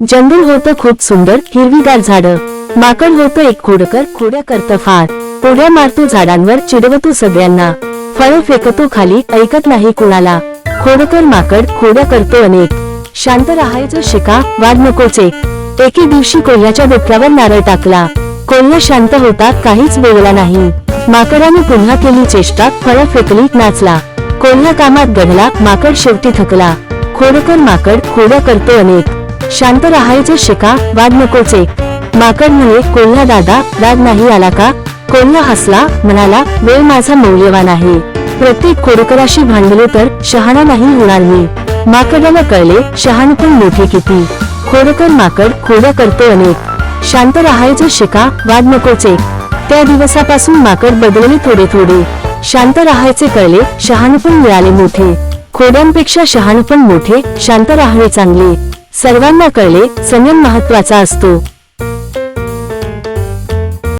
जंगल होतं खूप सुंदर, हिरवीगार झाडं. माकड होतं एक खोडकर, खोड्या करतं फार. उड्या मारतो झाडांवर, चिडवतो सगळ्यांना. फळं फेकतो खाली, ऐकत नाही कुणाला. खोडकर माकड खोड्या करतो अनेक. शांत राहायचं शिका, वाद नकोच एक. एके दिवशी कोल्ह्याच्या डोक्यावर नारळ टाकला. कोल्हा शांत होता, काहीच बोलला नाही. माकडाने पुन्हा केली चेष्टा, फळं फेकली, नाचला. कोल्हा कामात गढला, माकड शेवटी थकला. खोडकर माकड खोड्या करतो अनेक. शांत राहायचं शिका, वाद नकोच एक. माकड म्हणे, कोल्हा दादा, राग नाही आला का? कोल्हा हसला, म्हणाला, वेळ माझा मौल्यवान आहे. प्रत्येक खोडकराशी भांडलो तर शहाणा नाही होणार मी. माकडाला कळले, शहाणपण मोठे किती. खोडकर माकड खोड्या करतो अनेक. शांत राहायचं शिका, वाद नकोच एक. त्या दिवसापासून माकड बदलले थोडे थोडे. शांत राहायचे कळले, शहाणपण मिळाले मोठे. खोड्यांपेक्षा शहाणपण मोठे, शांत राहणे चांगले. सर्वांना कळले, संयम महत्वाचा असतो.